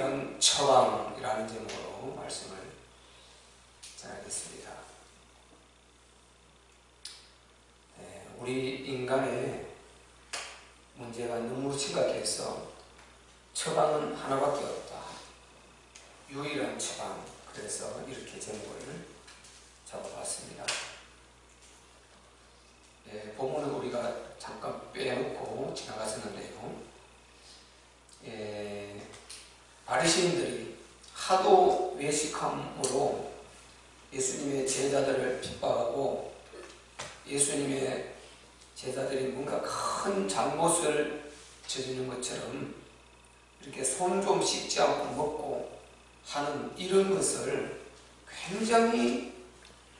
유일한 처방이라는 제목으로 말씀을 전하겠습니다. 우리 인간의 문제가 너무 심각해서 처방은 하나밖에 없다. 유일한 처방. 그래서 이렇게 제목을 잡아봤습니다. 본문은 우리가 잠깐 빼놓고 지나갔었는데요. 바리새인들이 하도 외식함으로 예수님의 제자들을 핍박하고 예수님의 제자들이 뭔가 큰 잘못을 저지른 것처럼 이렇게 손 좀 씻지 않고 먹고 하는 이런 것을 굉장히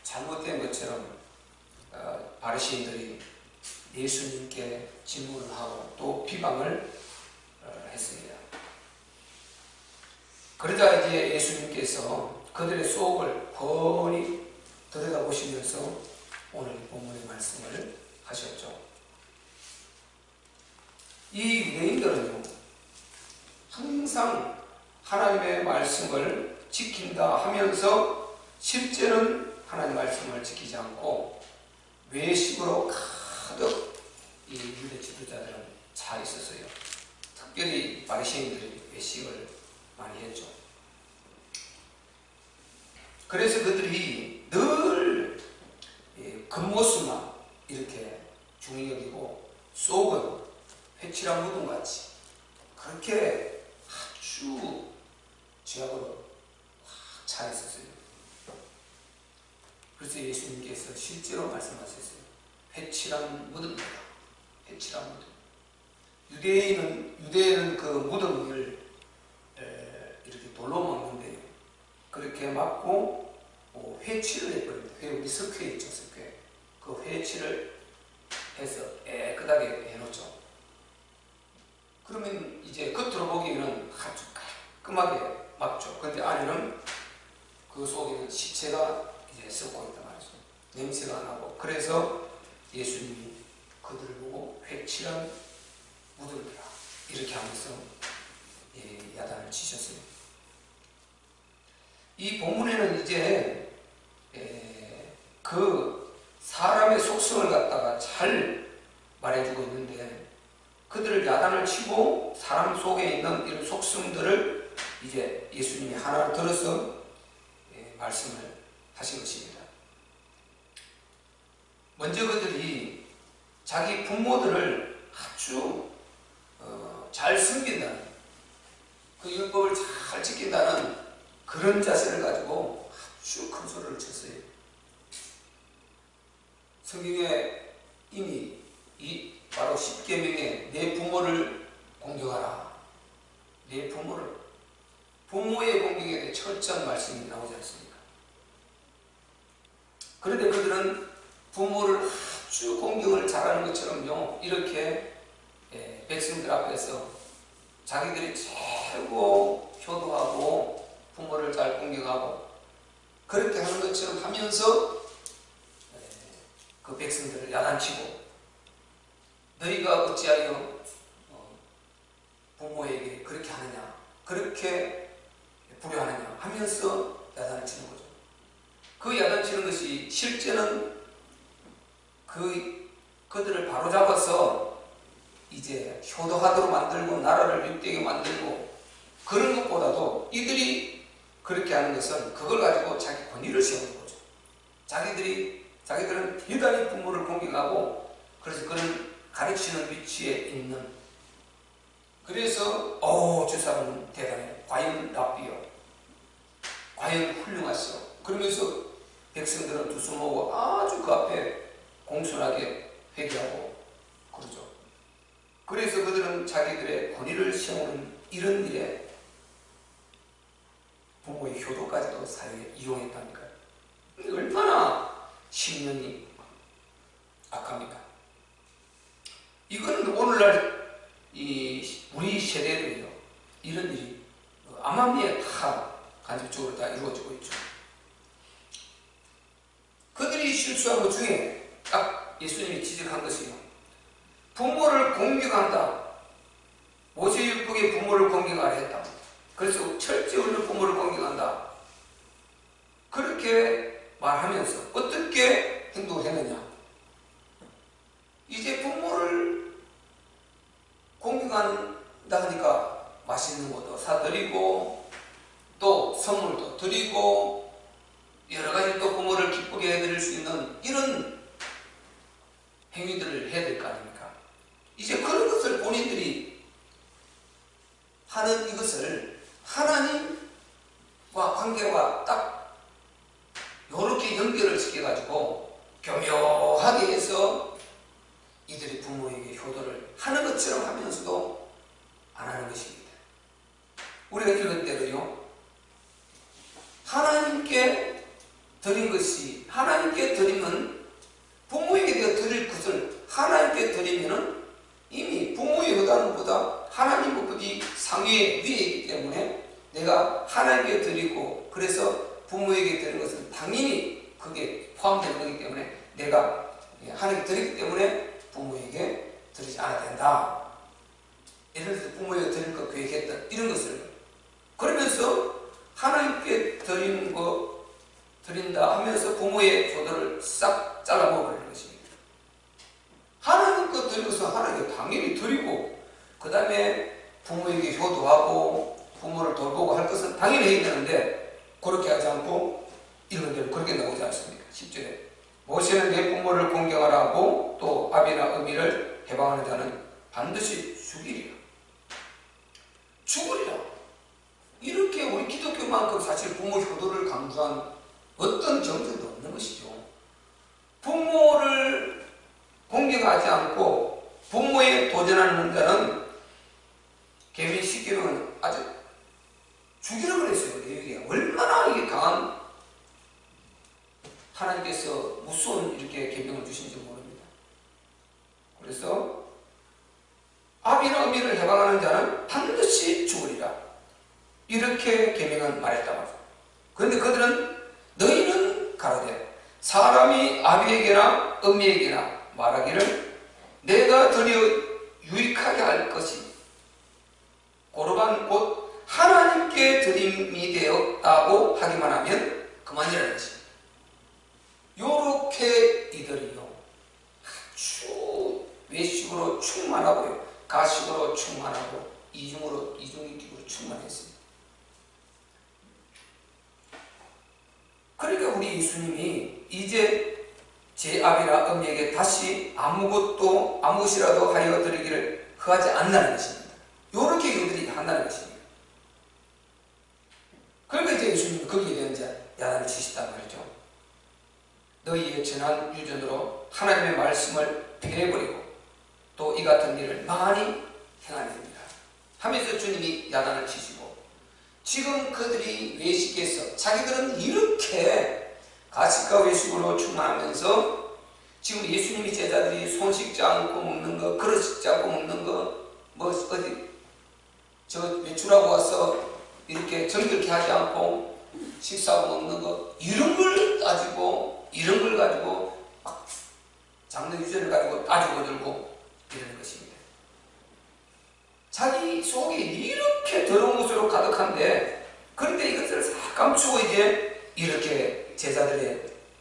잘못된 것처럼 바리새인들이 예수님께 질문을 하고 또 비방을 했습니다. 그러자 이제 예수님께서 그들의 속을 훤히 들여다보시면서 오늘 본문의 말씀을 하셨죠. 이 유대인들은요, 항상 하나님의 말씀을 지킨다 하면서 실제는 하나님의 말씀을 지키지 않고 외식으로 가득 이 유대 지도자들은 차 있었어요. 특별히 바리새인들이 외식을 많이 했죠. 그래서 그들이 늘 겉모습만 이렇게 중히 여기고 속은 회칠한 무덤같이 그렇게 아주 죄악으로 확 차 있었어요. 그래서 예수님께서 실제로 말씀하셨어요. 회칠한 무덤이다. 회칠한 무덤. 유대인은 그 무덤을 이렇게 돌로 막는데요. 그렇게 막고 회칠을 해버립니다. 우리 석회 있죠, 석회. 그 회칠을 해서 깨끗하게 해놓죠. 그러면 이제 겉으로 보기에는 아주 깔끔하게 막죠. 근데 안에는 그 속에는 시체가 이제 썩고 있단 말이죠. 냄새가 나고. 그래서 예수님이 그들을 보고 회칠한 무덤이라 이렇게 하면서 야단을 치셨어요. 이 본문에는 이제 그 사람의 속성을 갖다가 잘 말해주고 있는데 그들을 야단을 치고 사람 속에 있는 이런 속성들을 이제 예수님이 하나를 들어서 말씀을 하신 것입니다. 먼저 그들이 자기 부모들을 아주 잘 섬긴다는, 그 율법을 잘 지킨다는 그런 자세를 가지고 아주 큰 소리를 쳤어요. 성경에 이미 바로 십계명에 내 부모를 공경하라. 내 부모의 공경에 대해 철저한 말씀이 나오지 않습니까? 그런데 그들은 부모를 아주 공경을 잘하는 것처럼요, 이렇게 백성들 앞에서 자기들이 최고 효도하고 부모를 잘 공경하고 그렇게 하는 것처럼 하면서 그 백성들을 야단치고 너희가 어찌하여 부모에게 그렇게 하느냐, 그렇게 불효하느냐 하면서 야단을 치는 거죠. 그 야단치는 것이 실제는 그들을 바로잡아서 이제 효도하도록 만들고 나라를 유대하게 만들고 그런 것보다도 이들이 그렇게 하는 것은 그걸 가지고 자기 권위를 세우는 거죠. 자기들은 대단히 부모를 공경하고 그래서 그런 가르치는 위치에 있는, 그래서 저 사람은 대단해, 과연 랍비요, 과연 훌륭하시오, 그러면서 백성들은 두 손 모으고 아주 그 앞에 공손하게 회개하고 그러죠. 그래서 그들은 자기들의 권위를 세우는 이런 일에 부모의 효도까지도 사용에 이용했답니까? 얼마나 신령이 악합니까? 이거는 오늘날 우리 세대도요, 이런 일이 암암리에 다 간접적으로 다 이루어지고 있죠. 그들이 실수한 것 중에 딱 예수님이 지적한 것이요, 부모를 공경한다. 모세율법에 부모를 공경하라 했다. 그래서 철저히 부모를 공경한다. 그렇게 말하면서 어떻게 행동을 했느냐? 이제 부모를 공경한다 하니까 맛있는 것도 사드리고 또 선물도 드리고 여러 가지 또 부모를 기쁘게 해드릴 수 있는 이런 행위들을 해야 될 거 아닙니까? 이제 그런 것을 본인들이 하는 이것을 하나님과 관계와 딱 이렇게 연결을 시켜가지고 교묘하게 해서 이들이 부모에게 효도를 하는 것처럼 하면서도 안 하는 것입니다. 우리가 읽은 대로요, 하나님께 드린 것이, 하나님께 드리면 부모에게 내가 드릴 것을 하나님께 드리면은 이미 부모의 효도하는 것보다 하나님 것이 상위에 위에 있기 때문에 내가 하나님께 드리고, 그래서 부모에게 드리는 것은 당연히 그게 포함되는 거기 때문에 내가 하나님께 드리기 때문에 부모에게 드리지 않아야 된다. 예를 들어서 부모에게 드릴 거 계획했던 이런 것을 그러면서 하나님께 드리는 거 드린다 하면서 부모의 효도를 싹 잘라 먹어버리는 것입니다. 하나님 거 드려서 하나님께 당연히 드리고 그 다음에 부모에게 효도하고 부모를 돌보고 할 것은 당연히 해야 되는데 그렇게 하지 않고 이런 대로 그렇게 나오지 않습니까? 10절에 모세는 내 부모를 공경하라 하고 또 아비나 어미를 해방하는 자는 반드시 죽이리라. 죽으리라. 이렇게 우리 기독교만큼 사실 부모 효도를 강조한 어떤 정서도 없는 것이죠. 부모를 공경하지 않고 부모에 도전하는 자는 개빈시키는 아주 죽이라고 그랬어요. 이게 얼마나 이게 강한 하나님께서 무서운 이렇게 계명을 주신지 모릅니다. 그래서 아비나 어미를 해방하는 자는 반드시 죽으리라. 이렇게 계명은 말했단 말이죠. 그런데 그들은 너희는 가로되 사람이 아비에게나 어미에게나 말하기를 내가 드려 유익하게 할 것이 고르반 곧 하나님께 드림이 되었다고 하기만 하면 그만이라는 것입니다. 요렇게 이들이요 아주 외식으로 충만하고요 가식으로 충만하고 이중인격으로 충만했습니다. 그러니까 우리 예수님이 이제 제 아비나 어미에게 다시 아무것이라도 하여 드리기를 허하지 않는다는 것입니다. 요렇게 이들이 한다는 것입니다. 그러니까 이제 예수님은 거기에 대한 이제 야단을 치시단 말이죠. 너희의 전한 유전으로 하나님의 말씀을 폐해버리고 또 이 같은 일을 많이 행하게 됩니다. 하면서 주님이 야단을 치시고 지금 그들이 외식해서 자기들은 이렇게 가식과 외식으로 충만하면서 지금 예수님이 제자들이 손 씻지 않고 먹는 거, 그릇 씻지 않고 먹는 거, 뭐 어디 저 외출하고 와서 이렇게 정결케 하지 않고 식사하고 먹는 거, 이런 걸 가지고 막 장래 유전을 가지고 따지고 들고 이러는 것입니다. 자기 속이 이렇게 더러운 것으로 가득한데 그런데 이것을 싹 감추고 이제 이렇게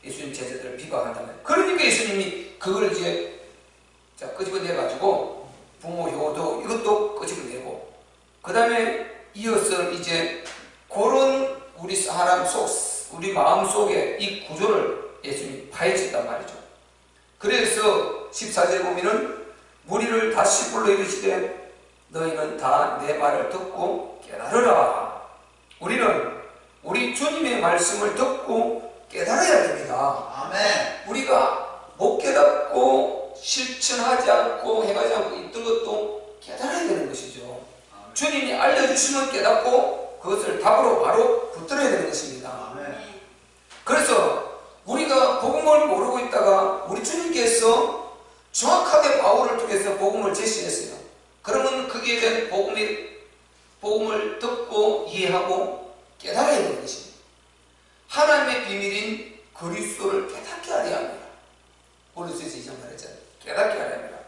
예수님 제자들을 비방한다면, 그러니까 예수님이 그걸 이제 끄집어내가지고 부모 효도 이것도 끄집어내고 그 다음에 이어서 이제 그런 우리 마음 속에 이 구조를 예수님이 파헤쳤단 말이죠. 그래서 14절에 보면은 무리를 다시 불러 이르시되 너희는 다 내 말을 듣고 깨달으라. 우리는 우리 주님의 말씀을 듣고 깨달아야 됩니다. 아멘. 우리가 못 깨닫고 실천하지 않고 행하지 않고 있던 것도 깨달아야 되는 것이죠. 아멘. 주님이 알려주시면 깨닫고 그것을 답으로 바로 붙들어야 되는 것입니다. 아멘. 그래서 우리가 복음을 모르고 있다가 우리 주님께서 정확하게 바울을 통해서 복음을 제시했어요. 그러면 거기에 대한 복음을 듣고 이해하고 깨달아야 되는 것입니다. 하나님의 비밀인 그리스도를 깨닫게 하려 합니다. 고린도서에서 이전 말했잖아요. 깨닫게 하려 합니다.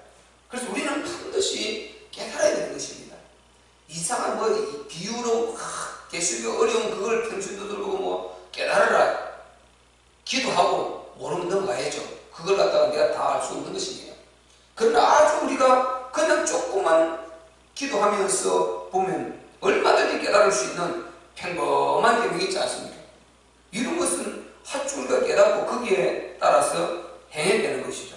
그래서 우리는 반드시 깨달아야 되는 것입니다. 이상한 뭐 비유로 개수교 어려운 그걸 평신도 들고 뭐 깨달으라 기도하고 모르면 넘어가야죠. 그걸 갖다가 내가 다 알 수 없는 것이에요. 그러나 아주 우리가 그냥 조금만 기도하면서 보면 얼마든지 깨달을 수 있는 평범한 계명이 있지 않습니까? 이런 것은 하주 우리가 깨닫고 거기에 따라서 행해야 되는 것이죠.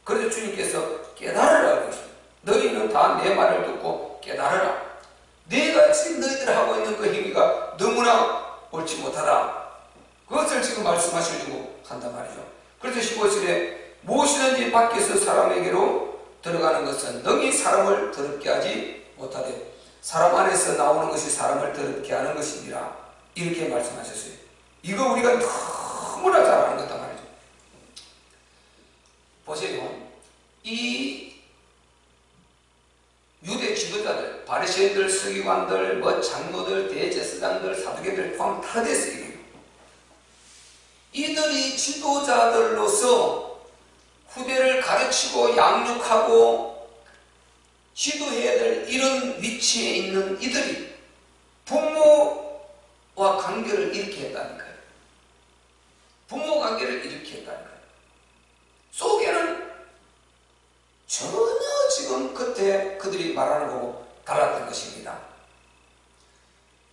그래서 주님께서 깨달으라 그러십니다. 너희는 다 내 말을 듣고 깨달으라. 내가 지금 너희들 하고 있는 그 행위가 너무나 옳지 못하다. 그것을 지금 말씀하시려고 한단 말이죠. 그래서 15절에 무엇이든지 밖에서 사람에게로 들어가는 것은 능히 사람을 더럽게 하지 못하되 사람 안에서 나오는 것이 사람을 더럽게 하는 것이니라. 이렇게 말씀하셨어요. 이거 우리가 너무나 잘 아는 거단 말이죠. 보세요. 이 유대 지도자들, 바리새인들, 서기관들, 뭐 장로들, 대제사장들, 사두개들 포함 다 됐어요. 이들이 지도자들로서 후대를 가르치고 양육하고 지도해야 될 이런 위치에 있는 이들이 부모와 관계를 잃게 했다니까요. 부모 관계를 잃게 했다니까요. 속에는 전혀 지금 그때 그들이 말하는 거고 달랐던 것입니다.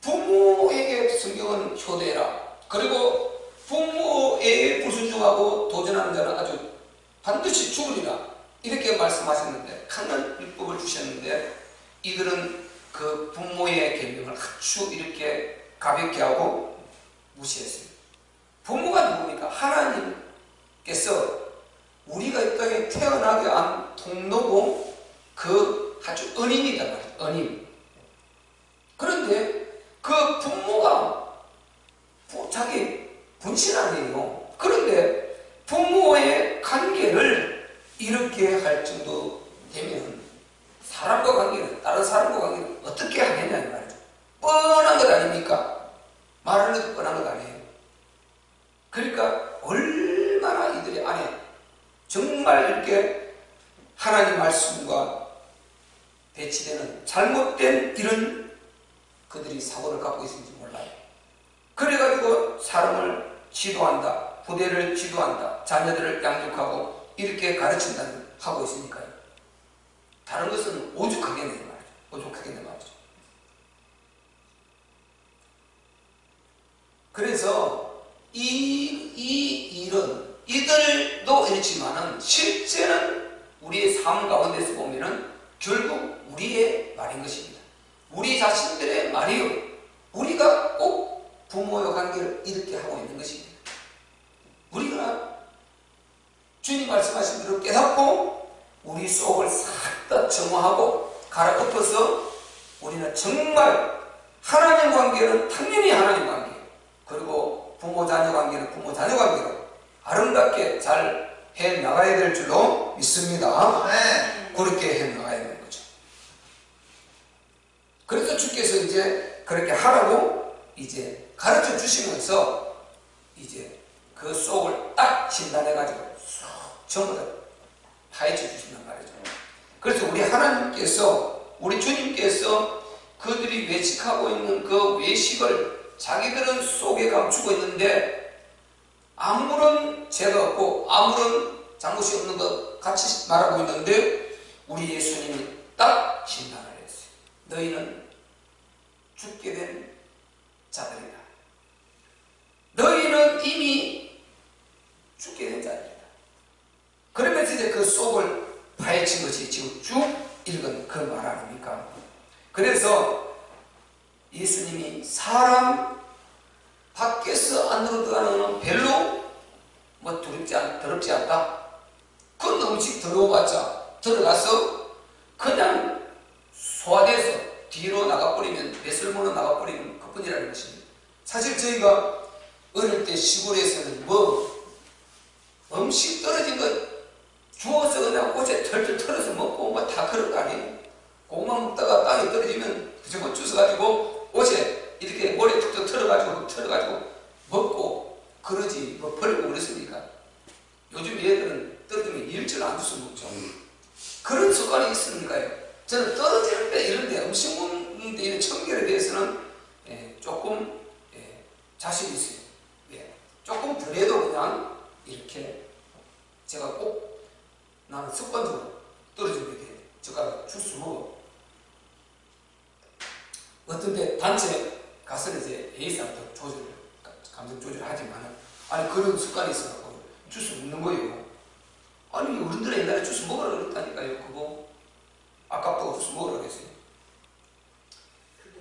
부모에게 성경은 효대라. 그리고 부모에 불순종하고 도전하는 자는 아주 반드시 죽으리라. 이렇게 말씀하셨는데 강한 율법을 주셨는데 이들은 그 부모의 계명을 아주 이렇게 가볍게 하고 무시했어요. 부모가 누굽니까? 하나님께서 우리가 이 땅에 태어나게 한 통로고 그 아주 은인이단 말이에요. 은인. 그런데 그 부모가 자기 분신 아니에요. 그런데 부모의 관계를 이렇게 할 정도 되면 사람과 관계는, 다른 사람과 관계는 어떻게 하겠냐는 말이죠. 뻔한 것 아닙니까? 말을 해도 뻔한 것 아니에요. 그러니까 얼마나 이들의 안에 정말 이렇게 하나님 말씀과 배치되는 잘못된 이런 그들이 사고를 갖고 있는지 몰라요. 그래가지고 사람을 지도한다, 부대를 지도한다, 자녀들을 양육하고 이렇게 가르친다는 하고 있으니까요. 다른 것은 오죽하겠네 말이죠. 오죽하겠네 말이죠. 그래서 이 일은 이들도 이렇지만은 실제는 우리의 삶 가운데서 보면은 결국 우리의 말인 것입니다. 우리 자신들의 말이요. 우리가 꼭 부모의 관계를 이렇게 하고 있는 것입니다. 우리가 주님 말씀하신 대로 깨닫고 우리 속을 싹 다 정화하고 갈아엎어서 우리는 정말 하나님 관계는 당연히 하나님 관계, 그리고 부모 자녀 관계는 부모 자녀 관계로 아름답게 잘 해 나가야 될 줄로 믿습니다. 네. 그렇게 해 나가야 되는 거죠. 그래서 주께서 이제 그렇게 하라고 이제 가르쳐 주시면서 이제 그 속을 딱 진단해가지고 전부 다 파헤쳐 주신단 말이죠. 그래서 우리 하나님께서, 우리 주님께서 그들이 외식하고 있는 그 외식을 자기들은 속에 감추고 있는데 아무런 죄가 없고 아무런 잘못이 없는 것 같이 말하고 있는데 우리 예수님이 딱 진단을 했어요. 너희는 죽게 된 자들이다. 너희는 이미 죽게 된 자들이다. 그러면서 이제 그 속을 파헤친 것이 지금 쭉 읽은 그 말 아닙니까? 그래서 예수님이 사람 밖에서 안으로 들어가는 것은 별로 뭐 더럽지 않다. 그건 음식 들어오봤자 들어가서 그냥 소화돼서 뒤로 나가버리면, 배설물로 나가버리면 그뿐이라는 것입니다. 사실 저희가 어릴 때 시골에서는 뭐 음식 떨어진 거 주워서 그냥 옷에 털털 털어서 먹고 뭐 다 그런 거 아니에요. 고구마 먹다가 땅에 떨어지면 그저 주워가지고 옷에 이렇게 모래 툭툭 털어가지고 먹고 그러지 뭐 버리고 그랬으니까. 요즘 얘들은 떨어지면 일절 안 주워 먹죠. 그런 습관이 있으니까요. 저는 떨어지는데 이런데 음식 먹는 대해서는 조금 자신이 있어요. 조금 덜해도 그냥 이렇게 제가 꼭 나는 습관적으로 떨어지게 돼. 젓가락 주스 먹어. 어떤 데 단체 가서는 이제 A사람도 감정 조절하지만 아니 그런 습관이 있어갖고 주스 먹는 거예요. 아니 어른들은 옛날에 주스 먹으라 그랬다니까요. 그거 아깝다고 주스 먹으라 그랬어요.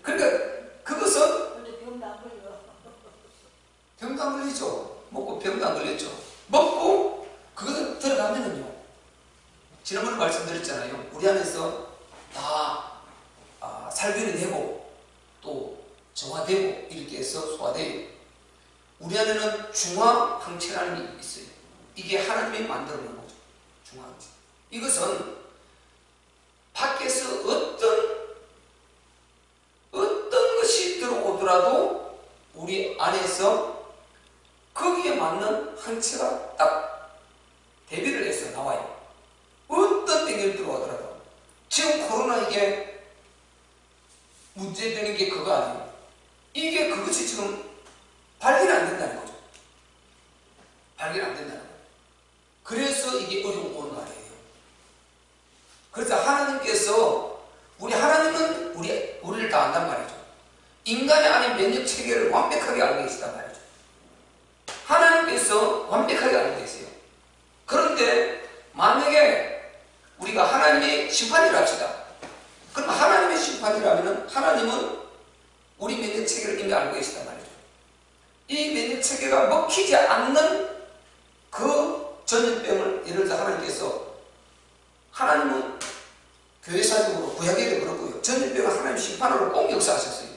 그러니까 그것은 병도 안 걸려. 병도 안 걸리죠. 먹고 병도 안 걸렸죠. 먹고 그것을 들어가면은요. 지난번에 말씀드렸잖아요. 우리 안에서 다 살균이 되고 또 정화되고 이렇게 해서 소화돼요. 우리 안에는 중화항체라는 게 있어요. 이게 하나님이 만들어 놓은 거죠. 중화항체. 이것은 밖에서 어떤 것이 들어오더라도 우리 안에서 거기에 맞는 항체가 딱 대비를 해서 나와요. 어떤 병이 들어오더라도. 지금 코로나 이게 문제되는 게 그거 아니에요. 이게 그것이 지금 발견이 안 된다는 거죠. 발견 안 된다는 거예요. 그래서 이게 어려운 오는 거 아니에요. 그래서 하나님께서 하나님은 우리를 다 안단 말이죠. 인간의 안에 면역 체계를 완벽하게 알고 계시단 말이죠. 하나님께서 완벽하게 알고 계세요. 그런데 만약에 우리가 하나님의 심판이라 합시다. 그럼 하나님의 심판이라면 하나님은 우리 면역 체계를 이미 알고 계시단 말이죠. 이 면역 체계가 먹히지 않는 그 전염병을 예를 들어 하나님은 교회사적으로 구약에도 그렇고요. 전염병을 하나님 심판으로 꼭 역사하셨어요.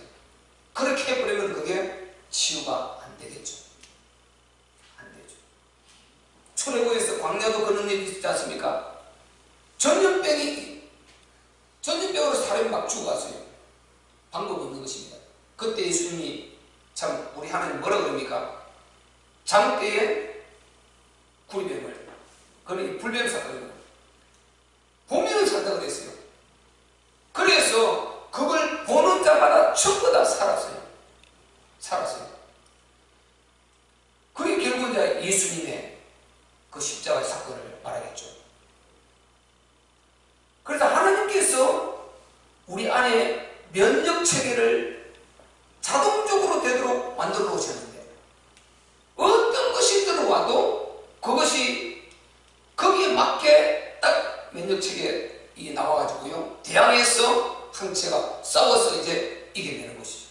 그렇게 해버리면 그게 치유가 안 되겠죠. 안 되죠. 출애굽에서 광야도 그런 일이 있지 않습니까? 전염병으로 사람이 막 죽어갔어요. 방법이 없는 것입니다. 그때 예수님이 참 우리 하나님 뭐라 그럽니까? 장때에 구리뱀을 그러니 불뱀 사건이에요. 보면은 산다 그랬어요. 그래서 그걸 보는 자마다 전부 다 살았어요. 그게 결국 이제 예수님의 그 십자가의 사건을 말하겠죠. 그래서 하나님께서 우리 안에 면역 체계를 자동적으로 되도록 만들어 놓으셨는데 어떤 것이 들어와도 그것이 거기에 맞게 딱 면역 체계에 나와가지고요. 대항해서 항체가 싸워서 이제 이겨내는 것이죠.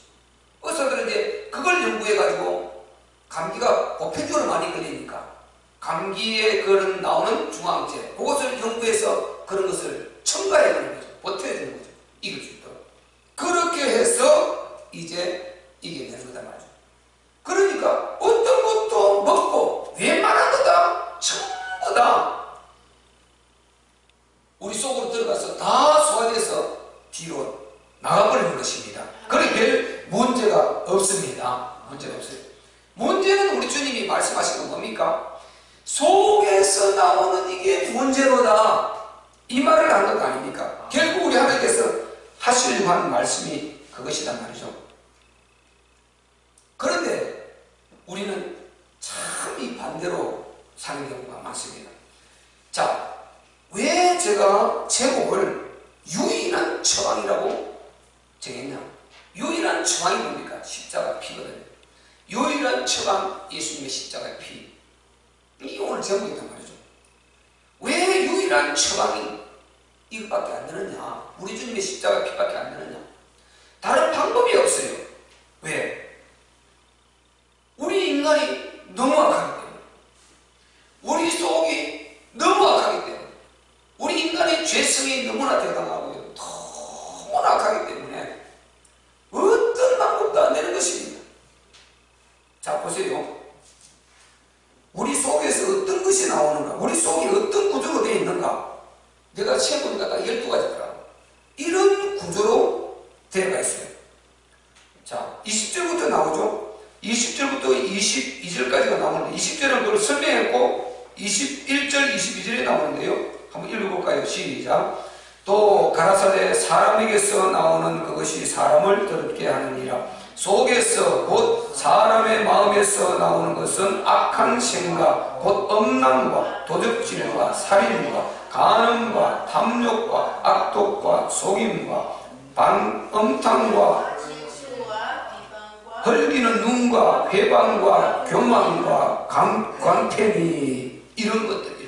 의사들은 이제 그걸 연구해가지고 감기가 보편적으로 많이 걸리니까 감기에 그런 나오는 중화항체 그것을 연구해서 그런 것을 첨가해야 되는 거죠. 버텨야 되는 거죠. 이길 수 있도록. 그렇게 해서 이제 이겨내는 거다 말이죠. 그러니까 어떤 것도 먹고 웬만한 거다 전부 다 우리 속으로 들어가서 다 소화돼서 뒤로 나가버리는 것입니다. 그러니 별 문제가 없습니다. 문제가 없어요. 문제는 우리 주님이 말씀하신 건 뭡니까? 속에서 나오는 이게 문제로다. 이 말을 한 것 아닙니까? 결국 우리 하나님께서 하시려고 하는 말씀이 그것이란 말이죠. 그런데 우리는 참 이 반대로 사는 경우가 많습니다. 자, 왜 제가 제목을 유일한 처방이라고 정했냐? 유일한 처방이 뭡니까? 십자가 피거든요. 유일한 처방 예수님의 십자가의 피. 이게 오늘 제목이란 말이죠. 왜 유일한 처방이 이것밖에 안 되느냐? 우리 주님의 십자가 피밖에 안 되느냐? 다른 방법이 없어요. 왜? 우리 인간이 너무 악하기 때문에, 우리 속이 너무 악하기 때문에, 우리 인간의 죄성이 너무나 대단하고요. 너무나 악하기 때문에 어떤 방법도 안 되는 것입니다. 자, 보세요. 우리 속에서 어떤 것이 나오는가? 우리 속이 어떤 구조로 되어 있는가? 내가 세보니까 딱 12가지더라고. 이런 구조로 되어가 있어요. 자, 20절부터 나오죠? 20절부터 22절까지가 나오는데 20절은 그걸 설명했고 21절, 22절에 나오는데요. 한번 읽어볼까요? 시작. 또 가라사대 사람에게서 나오는 그것이 사람을 더럽게 하느니라. 속에서 곧 사람의 마음에서 나오는 것은 악한 생각 곧 음란과 도적질과 살인과 간음과 탐욕과 악독과 속임과 음탕과 헐기는 눈과 회방과 교만과 광패니 이런 것들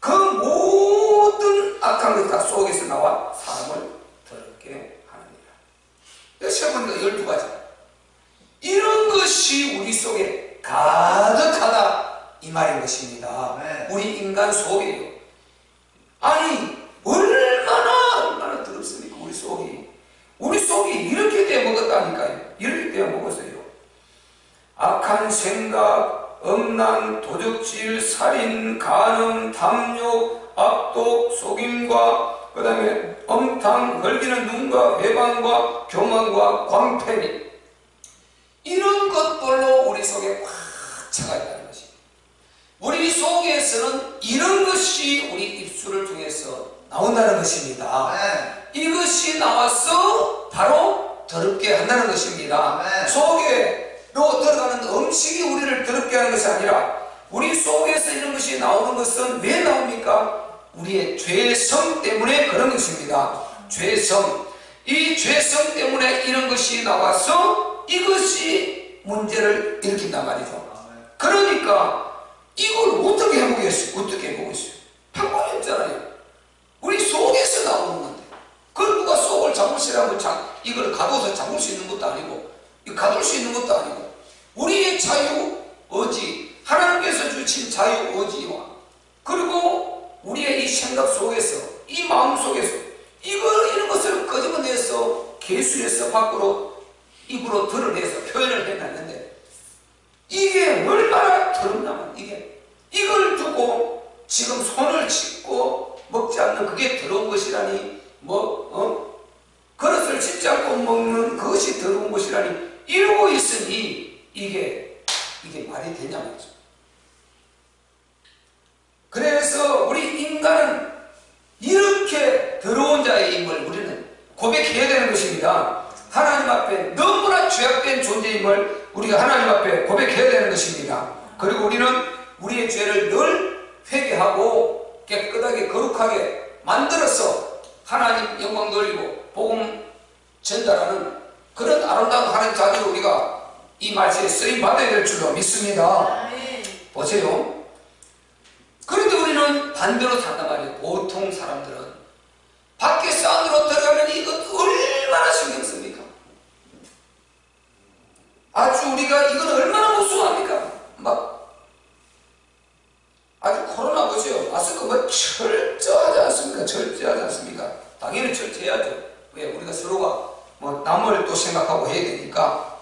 그 모든 악한 것이 다 속에서 나와 사람을 더럽게 하느니라. 세 번째 12가지 이런 것이 우리 속에 가득하다 이 말인 것입니다. 네. 우리 인간 속에요. 아니 얼마나 더럽습니까? 우리 속이 이렇게 되어 먹었다니까요. 이렇게 되어 먹었어요. 악한 생각, 음란, 도적질, 살인, 간음, 탐욕, 악독, 속임과 그 다음에 음탕, 헐기는 눈과 회방과 교만과 광패니 이런 것들로 우리 속에 꽉 차가 있다는 것입니다. 우리 속에서는 이런 것이 우리 입술을 통해서 나온다는 것입니다. 네. 이것이 나와서 바로 더럽게 한다는 것입니다. 네. 속에로 들어가는 음식이 우리를 더럽게 하는 것이 아니라 우리 속에서 이런 것이 나오는 것은 왜 나옵니까? 우리의 죄성 때문에 그런 것입니다. 죄성. 이 죄성 때문에 이런 것이 나와서 이것이 문제를 일으킨단 말이죠. 그러니까 이걸 어떻게 해보겠어요? 방법이 없잖아요. 우리 속에서 나오는 건데 그걸 누가 속을 잡으시라고 이걸 가둬서 잡을 수 있는 것도 아니고 가둘 수 있는 것도 아니고 우리의 자유 의지 하나님께서 주신 자유 의지와 그리고 우리의 이 생각 속에서 이 마음 속에서 이런 것을 끄집어내서 개수해서 밖으로 입으로 드러내서 표현을 해놨는데 이게 얼마나 더럽냐면 이걸 두고 지금 손을 씻고 먹지 않는 그게 더러운 것이라니 그릇을 씻지 않고 먹는 그것이 더러운 것이라니 이러고 있으니 이게 말이 되냐 말이죠. 그래서 우리 인간은 이렇게 더러운 자의 임을 우리는 고백해야 되는 것입니다. 하나님 앞에 너무나 죄악된 존재임을 우리가 하나님 앞에 고백해야 되는 것입니다. 그리고 우리는 우리의 죄를 늘 회개하고 깨끗하게 거룩하게 만들어서 하나님 영광 돌리고 복음 전달하는 그런 아름다운 하나님 자녀로 우리가 이 말씀에 쓰임 받아야 될 줄로 믿습니다. 보세요. 그런데 우리는 반대로 산단 말이에요. 보통 사람들은 밖에서 안으로 들어가면 이것 얼마나 신경 씁니까? 아주 우리가 이건 얼마나 무서워합니까? 아주 코로나 보세요. 마스크 철저하지 않습니까? 당연히 철저해야죠. 왜? 우리가 서로가 남을 또 생각하고 해야 되니까.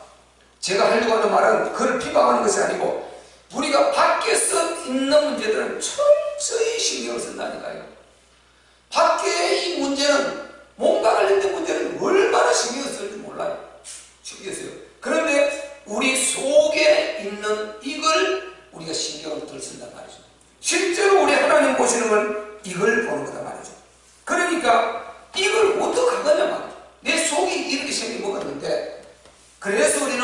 제가 하려고 하는 말은 그를 비방하는 것이 아니고 우리가 밖에서 있는 문제들은 철저히 신경을 쓴다니까요. 밖에 이 문제는 몸과 관련된 문제는 얼마나 신경을 쓸지 몰라요. 신경 써요. 그런데 우리 속에 있는 이걸 우리가 신경을 덜 쓴단 말이죠. 실제로 우리 하나님 보시는 건 이걸 보는 거단 말이죠. 그러니까 이걸 어떻게 하느냐 말이죠. 내 속이 이렇게 생긴 먹었는데 그래서 우리는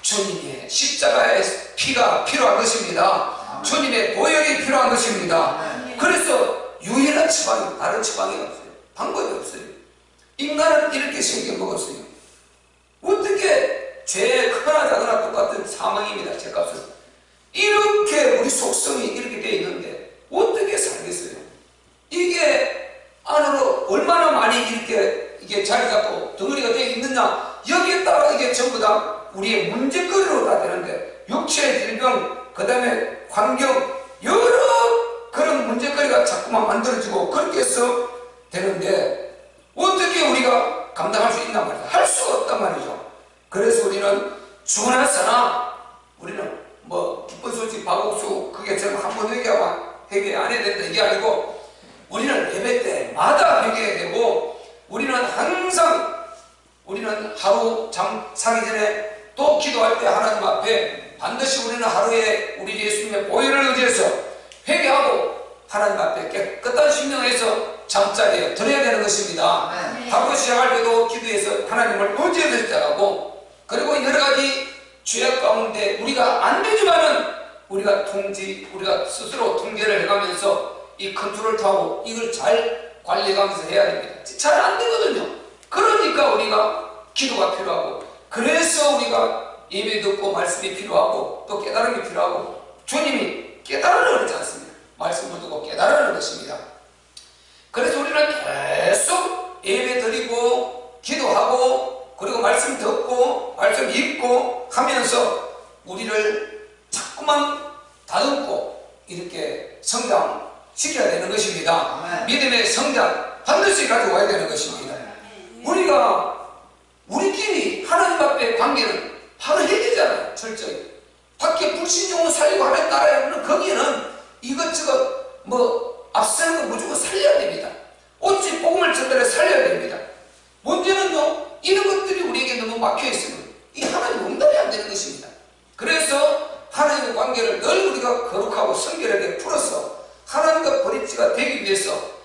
주님의 십자가의 피가 필요한 것입니다. 주님의 보혈이 필요한 것입니다. 그래서 유일한 처방이 다른 처방이 없어요. 방법이 없어요. 인간은 이렇게 생겨 먹었어요. 어떻게 죄에 크거나 작거나 똑같은 사망입니다. 죄값은 이렇게 우리 속성이 이렇게 되어 있는데 어떻게 살겠어요? 이게 안으로 얼마나 많이 이게 자리 잡고 덩어리가 되어 있느냐 여기에 따라 이게 전부 다 우리의 문제거리로 다 되는데 육체의 질병 그 다음에 환경 여러 그런 문제거리가 자꾸만 만들어지고 그렇게 해서 되는데 어떻게 우리가 감당할 수 있단 말이죠. 할 수가 없단 말이죠. 그래서 우리는 주나서나 우리는 기쁜 소식 박옥수 그게 제가 한번 회개 안 해야 된다 이게 아니고 우리는 예배 때마다 회개해야 되고 우리는 항상 하루 잠 자기 전에 또 기도할 때 하나님 앞에 반드시 우리는 하루에 우리 예수님의 보혈을 의지해서 회개하고 하나님 앞에 깨끗한 심령에서 잠자리에 들어야 되는 것입니다. 하루 시작할 때도 기도해서 하나님을 의지해서 시작하고, 그리고 여러 가지 죄악 가운데 우리가 안 되지만은 우리가 스스로 통제를 해가면서 이 컨트롤 타고 이걸 잘 관리해가면서 해야 됩니다. 잘 안 되거든요. 그러니까 우리가 기도가 필요하고, 그래서 우리가 예배 듣고 말씀이 필요하고, 또 깨달음이 필요하고, 주님이 깨달으라고 그러지 않습니다. 말씀을 듣고 깨달으라는 것입니다. 그래서 우리는 계속 예배 드리고 기도하고, 그리고 말씀 듣고 말씀 읽고 하면서 우리를 자꾸만 다듬고 이렇게 성장시켜야 되는 것입니다. 믿음의 성장 반드시 가지고 와야 되는 것입니다. 우리끼리 하나님 앞에 관계는 바로 해결이잖아요. 철저히 밖에 불신종을 살리고 하는 나라에는 거기에는 이것저것 앞서는 거 무조건 살려야 됩니다. 오직 복음을 전달해 살려야 됩니다. 문제는요, 이런 것들이 우리에게 너무 막혀있으면 이 하나님 응답이 안 되는 것입니다. 그래서 하나님의 관계를 늘 우리가 거룩하고 성결하게 풀어서 하나님과 브릿지가 되기 위해서,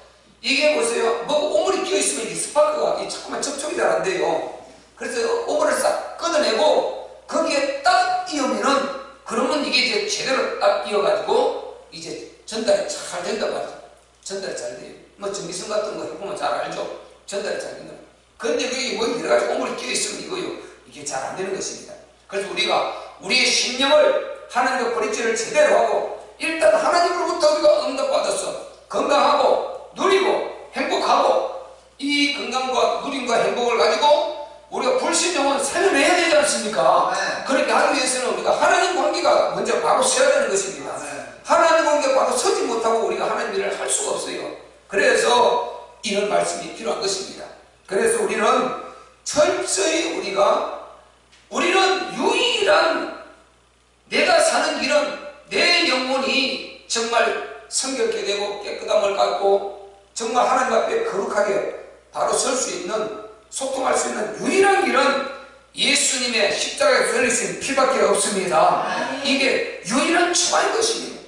이게 보세요, 오물이 끼어있으면 이 스파크가 자꾸만 접촉이 잘 안 돼요. 그래서 오물을 싹 걷어내고 거기에 딱 이으면은, 그러면 이게 이제 제대로 딱 이어가지고 이제 전달이 잘 된단 말이죠. 전달이 잘 돼요. 전기선 같은 거 해보면 잘 알죠. 전달이 잘 된다. 근데 그게 여러 가지 오물이 끼어있으면 이게 잘 안 되는 것입니다. 그래서 우리가 우리의 심령을 하나님과 브릿지를 제대로 하고, 일단 하나님으로부터 우리가 응답받아서 건강하고 누리고 행복하고, 이 건강과 누림과 행복을 가지고 우리가 불신령은 살려내야 되지 않습니까? 그렇게 하기 위해서는 우리가 하나님 관계가 먼저 바로 서야 되는 것입니다. 하나님 관계가 바로 서지 못하고 우리가 하나님 일을 할 수가 없어요. 그래서 이런 말씀이 필요한 것입니다. 그래서 우리는 철저히 우리는 유일한 내가 사는 길은 내 영혼이 정말 성결케 되고 깨끗함을 갖고 정말 하나님 앞에 거룩하게 바로 설 수 있는, 소통할 수 있는 유일한 길은 예수님의 십자가에 걸리신 피밖에 없습니다. 이게 유일한 처방인 것입니다.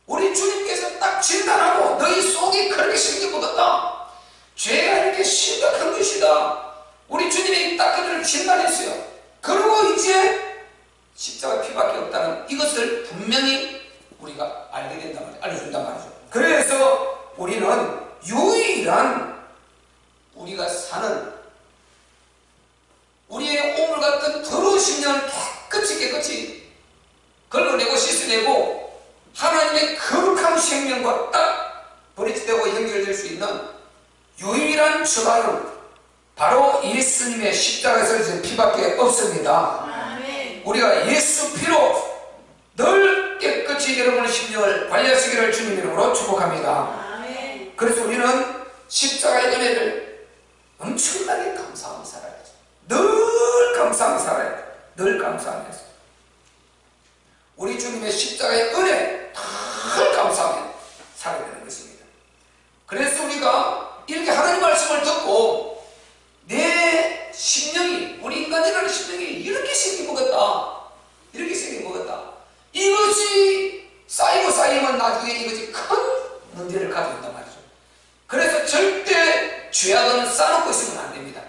우리 주님께서 딱 진단하고, 너희 속이 그렇게 생긴 것 같다, 죄가 이렇게 심각한 것이다, 우리 주님이 딱 그들을 진단했어요. 그리고 이제 십자가 피밖에 없다는 이것을 분명히 우리가 알게 된단 말이죠. 알려준단 말이죠. 그래서 우리는 유일한 우리가 사는 우리의 오물 같은 더러운 심령을 깨끗이 걸러내고 씻어내고 하나님의 거룩한 생명과 딱 브릿지되고 연결될 수 있는 유일한 처방은 바로 예수님의 십자가에서 흘린 피밖에 없습니다. 우리가 예수 피로 늘 깨끗이 여러분의 심령을 관리하시기를 주님 이름으로 축복합니다. 그래서 우리는 십자가의 은혜를 엄청나게 감사하며 살아야죠. 늘 감사하며 살아야 돼요. 늘 감사하면서 우리 주님의 십자가의 은혜 늘 감사하며 살아야 되는 것입니다. 그래서 우리가 이렇게 하나님 말씀을 듣고 내 심령이, 우리 인간이라는 심령이 이렇게 생긴 것 같다, 이렇게 생긴 것 같다, 이것이 쌓이면 나중에 이것이 큰 문제를 가져온단 말이죠. 그래서 절대 죄악은 쌓아놓고 있으면 안 됩니다.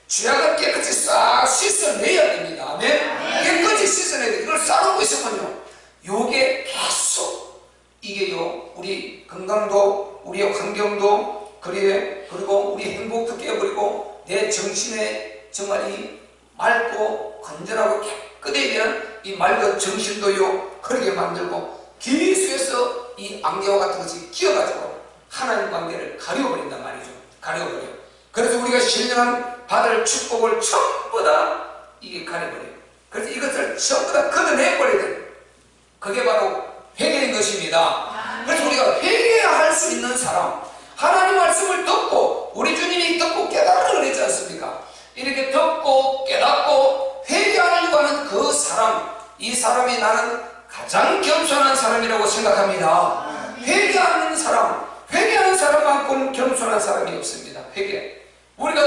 죄악은 깨끗이 싹 씻어내야 됩니다. 아멘. 깨끗이 씻어내야 돼요. 이걸 쌓아놓고 있으면요, 요게 계속 이게요, 우리 건강도, 우리의 환경도, 그리고 우리 행복도 깨버리고 내 정신에 정말 이 맑고 건전하고 깨끗해야 되는 이 맑은 정신도요 흐르게 만들고, 계속해서 이 안개와 같은 것이 끼어가지고 하나님 관계를 가려버린단 말이죠. 가려버려. 그래서 우리가 신령한 받을 축복을 전부 다 이게 가려버려요. 그래서 이것을 전부 다 걷어내버려야 돼요. 그게 바로 회개인 것입니다. 그래서 우리가 회개해야 할 수 있는 사람, 하나님 말씀을 듣고 우리 주님이 듣고 깨달으라고 그랬지 않습니까? 이렇게 듣고 깨닫고 회개하려고 하는 그 사람, 이 사람이 나는 가장 겸손한 사람이라고 생각합니다. 회개하는 사람만큼 겸손한 사람이 없습니다. 회개. 우리가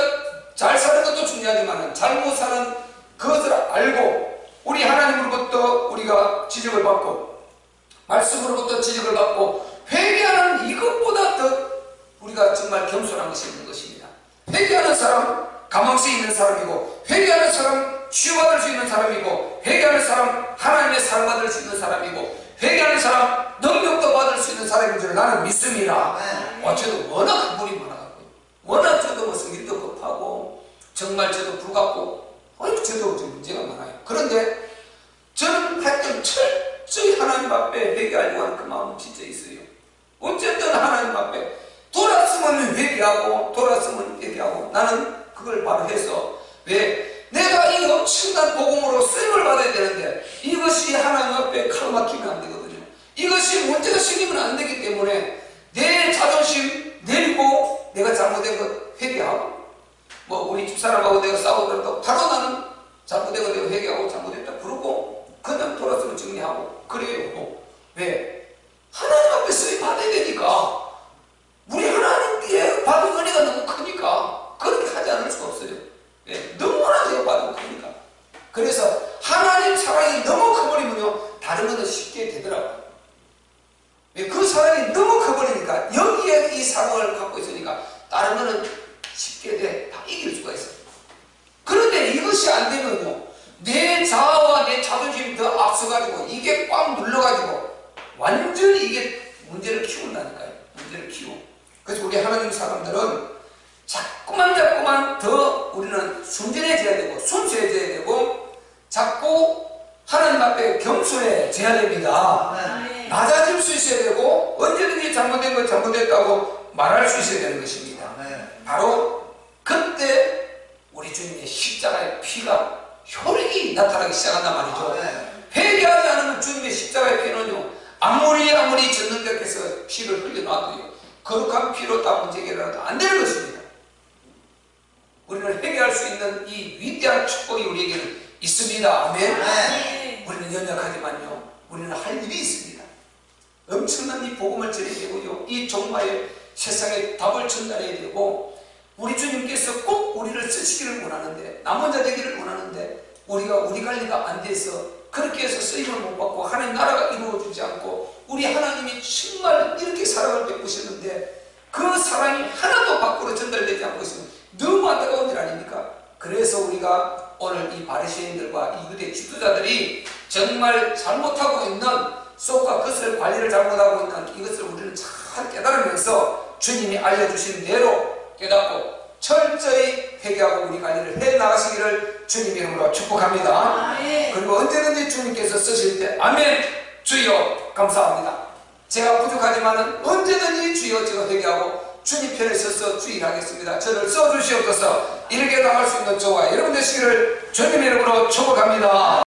잘 사는 것도 중요하지만 잘못 사는 그것을 알고 우리 하나님으로부터 우리가 지적을 받고 말씀으로부터 지적을 받고 회개하는 이것보다 더 우리가 정말 겸손한 것이 있는 것입니다. 회개하는 사람 가망성이 있는 사람이고, 회개하는 사람 치유받을 수 있는 사람이고, 회개하는 사람 하나님의 사랑받을 수 있는 사람이고, 회개하는 사람 능력도 받을 수 있는 사람인 줄 나는 믿습니다. 저도 워낙 물이 많아갖고, 워낙 저도 성질도 급하고, 정말 저도 불같고, 저도 좀 문제가 많아요. 그런데 저는 하여튼 철저히 하나님 앞에 회개하려고 하는 그 마음은 진짜 있어요. 어쨌든 하나님 앞에 돌았으면 회개하고, 돌았으면 회개하고, 나는 그걸 바로 해서, 왜? 내가 이 엄청난 복음으로 쓰임을 받아야 되는데, 이것이 하나님 앞에 칼 막히면 안 되거든요. 이것이 문제가 생기면 안 되기 때문에, 내 자존심 내리고, 내가 잘못된 것 회개하고, 우리 집사람하고 내가 싸우더라도, 바로 나는 잘못된 거 내가 회개하고, 잘못했다 그러고, 그냥 돌았으면 정리하고, 그래요. 왜? 하나님 앞에 쓰임 받아야 되니까. 우리 하나님께 받은 은혜가 너무 크니까 그렇게 하지 않을 수가 없어요. 예, 너무나 내가 받은 크니까. 그래서 하나님 사랑이 너무 커버리면요, 다른 거는 쉽게 되더라고요. 예, 그 사랑이 너무 커버리니까, 여기에 이 사랑을 갖고 있으니까 다른 거는 쉽게 돼. 다 이길 수가 있어요. 그런데 이것이 안 되면요, 내 자아와 내 자존심이 더 앞서가지고 이게 꽉 눌러가지고 완전히 이게 문제를 키운다니까요. 문제를 키우고. 그래서 우리 하나님 사람들은 자꾸만 더 우리는 순전해져야 되고, 순수해져야 되고, 자꾸 하나님 앞에 겸손해져야 됩니다. 낮아질 수 있어야 되고, 언제든지 잘못된 걸 잘못했다고 말할 수 있어야 되는 것입니다. 바로 그때 우리 주님의 십자가의 피가 효력이 나타나기 시작한단 말이죠. 회개하지 않으면 주님의 십자가의 피는요, 아무리 전능자께서 피를 흘려놔도요, 거룩한 피로 다 문제 해결하도 안 되는 것입니다. 우리는 회개할 수 있는 이 위대한 축복이 우리에게는 있습니다. 아멘. 우리는 연약하지만요, 우리는 할 일이 있습니다. 엄청난 이 복음을 전해야 되고요, 이 종말의 세상에 답을 전달해야 되고, 우리 주님께서 꼭 우리를 쓰시기를 원하는데, 남은 자 되기를 원하는데, 우리가 우리 관리가 안 돼서 그렇게 해서 쓰임을 못 받고 하나님 나라가 이루어지지 않고, 우리 하나님이 정말 이렇게 사랑을 베푸셨는데 그 사랑이 하나도 밖으로 전달되지 않고 있으면 너무 안타까운 일 아닙니까? 그래서 우리가 오늘 이 바리새인들과 이 유대 지도자들이 정말 잘못하고 있는 속과 겉을 관리를 잘못하고 있는 이것을 우리는 잘 깨달으면서 주님이 알려주신 대로 깨닫고 철저히 회개하고 우리 관리를 해나가시기를 주님 이름으로 축복합니다. 그리고 언제든지 주님께서 쓰실 때 아멘, 주여 감사합니다. 제가 부족하지만 언제든지 주여 제가 회개하고 주님 편에 서서 주일하겠습니다. 저를 써주시옵소서. 이렇게 나갈 수 있는 저와 여러분 되시기를 주님 이름으로 축복합니다.